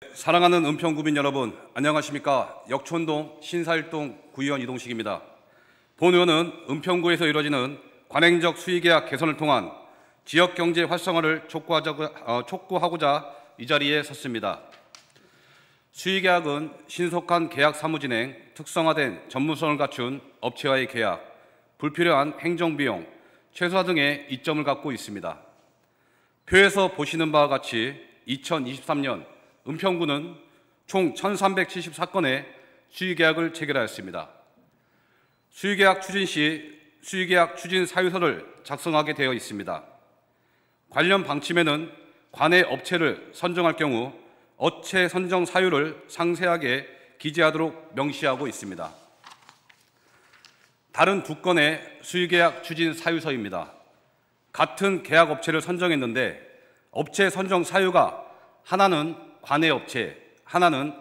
사랑하는 은평구민 여러분, 안녕하십니까? 역촌동 신사일동 구의원 이동식입니다. 본 의원은 은평구에서 이루어지는 관행적 수의계약 개선을 통한 지역경제 활성화를 촉구하고자 이 자리에 섰습니다. 수의계약은 신속한 계약 사무 진행, 특성화된 전문성을 갖춘 업체와의 계약, 불필요한 행정비용, 최소화 등의 이점을 갖고 있습니다. 표에서 보시는 바와 같이 2023년 은평구는 총 1374건의 수의계약을 체결하였습니다. 수의계약 추진 시 수의계약 추진 사유서를 작성하게 되어 있습니다. 관련 방침에는 관내 업체를 선정할 경우 업체 선정 사유를 상세하게 기재하도록 명시하고 있습니다. 다른 두 건의 수의계약 추진 사유서입니다. 같은 계약 업체를 선정했는데 업체 선정 사유가 하나는 관내 업체, 하나는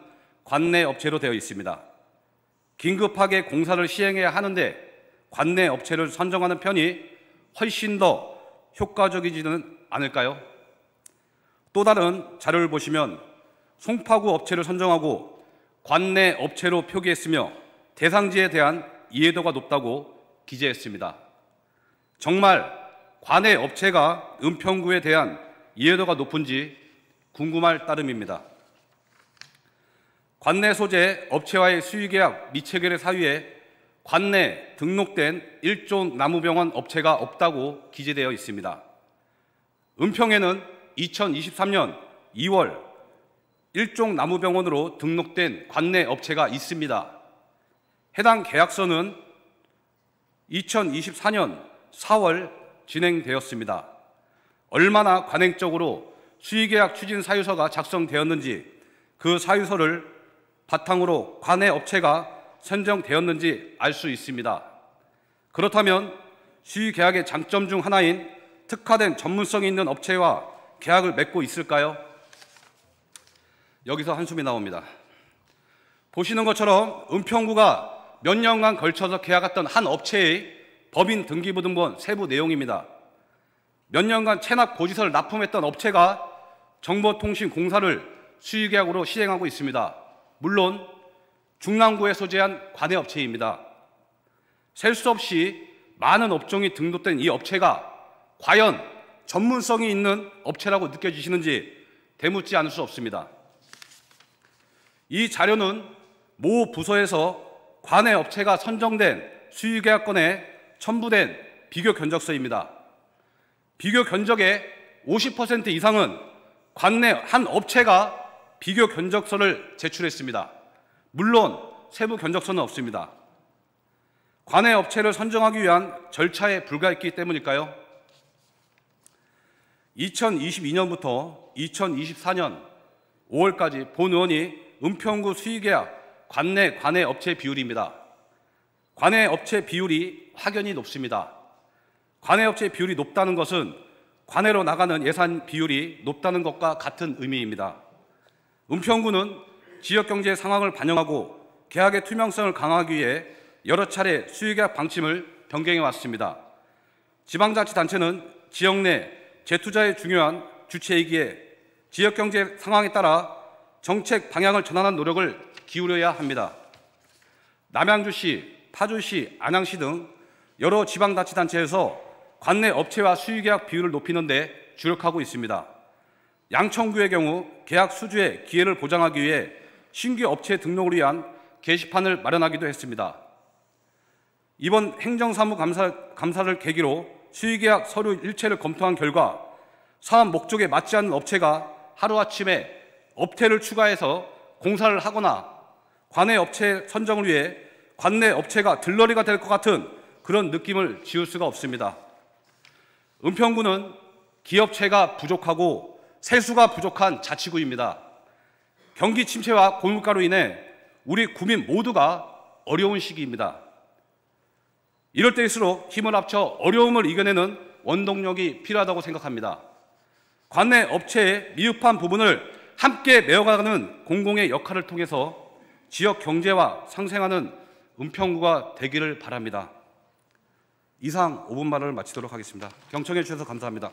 관내 업체로 되어 있습니다. 긴급하게 공사를 시행해야 하는데 관내 업체를 선정하는 편이 훨씬 더 효과적이지는 않을까요? 또 다른 자료를 보시면 송파구 업체를 선정하고 관내 업체로 표기했으며 대상지에 대한 이해도가 높다고 기재했습니다. 정말 관내 업체가 은평구에 대한 이해도가 높은지 궁금할 따름입니다. 관내 소재 업체와의 수의계약 미체결의 사유에 관내 등록된 일종나무병원 업체가 없다고 기재되어 있습니다. 은평에는 2023년 2월 일종나무병원으로 등록된 관내 업체가 있습니다. 해당 계약서는 2024년 4월 진행되었습니다. 얼마나 관행적으로 수의계약 추진 사유서가 작성되었는지, 그 사유서를 바탕으로 관내 업체가 선정되었는지 알 수 있습니다. 그렇다면 수의계약의 장점 중 하나인 특화된 전문성이 있는 업체와 계약을 맺고 있을까요? 여기서 한숨이 나옵니다. 보시는 것처럼 은평구가 몇 년간 걸쳐서 계약했던 한 업체의 법인 등기부 등본 세부 내용입니다. 몇 년간 체납 고지서를 납품했던 업체가 정보통신공사를 수의계약으로 시행하고 있습니다. 물론 중랑구에 소재한 관내 업체입니다. 셀 수 없이 많은 업종이 등록된 이 업체가 과연 전문성이 있는 업체라고 느껴지시는지 되묻지 않을 수 없습니다. 이 자료는 모 부서에서 관내 업체가 선정된 수의계약건에 첨부된 비교 견적서입니다. 비교 견적의 50% 이상은 관내 한 업체가 비교 견적서를 제출했습니다. 물론 세부 견적서는 없습니다. 관내 업체를 선정하기 위한 절차에 불과했기 때문일까요? 2022년부터 2024년 5월까지 본 의원이 은평구 수의계약 관내 업체 비율입니다. 관내 업체 비율이 확연히 높습니다. 관내 업체 비율이 높다는 것은 관내로 나가는 예산 비율이 높다는 것과 같은 의미입니다. 은평구는 지역경제 상황을 반영하고 계약의 투명성을 강화하기 위해 여러 차례 수의계약 방침을 변경해 왔습니다. 지방자치단체는 지역 내 재투자에 중요한 주체이기에 지역경제 상황에 따라 정책 방향을 전환한 노력을 기울여야 합니다. 남양주시, 파주시, 안양시 등 여러 지방자치단체에서 관내 업체와 수의계약 비율을 높이는 데 주력하고 있습니다. 양천구의 경우 계약 수주의 기회를 보장하기 위해 신규 업체 등록을 위한 게시판을 마련하기도 했습니다. 이번 행정사무감사를 계기로 수의계약 서류 일체를 검토한 결과 사업 목적에 맞지 않는 업체가 하루아침에 업태를 추가해서 공사를 하거나 관내 업체 선정을 위해 관내 업체가 들러리가 될 것 같은 그런 느낌을 지울 수가 없습니다. 은평구는 기업체가 부족하고 세수가 부족한 자치구입니다. 경기 침체와 고물가로 인해 우리 구민 모두가 어려운 시기입니다. 이럴 때일수록 힘을 합쳐 어려움을 이겨내는 원동력이 필요하다고 생각합니다. 관내 업체의 미흡한 부분을 함께 메워가는 공공의 역할을 통해서 지역 경제와 상생하는 은평구가 되기를 바랍니다. 이상 5분 말을 마치도록 하겠습니다. 경청해 주셔서 감사합니다.